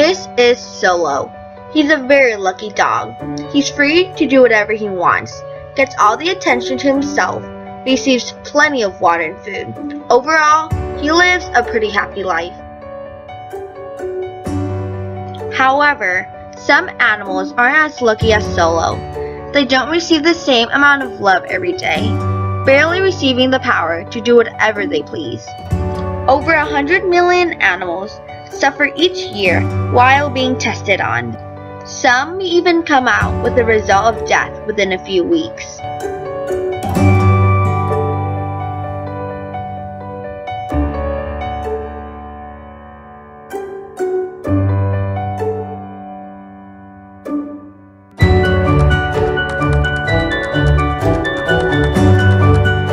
This is Solo. He's a very lucky dog. He's free to do whatever he wants, gets all the attention to himself, receives plenty of water and food. Overall, he lives a pretty happy life. However, some animals aren't as lucky as Solo. They don't receive the same amount of love every day, barely receiving the power to do whatever they please. Over 100 million animals suffer each year while being tested on. Some even come out with the result of death within a few weeks.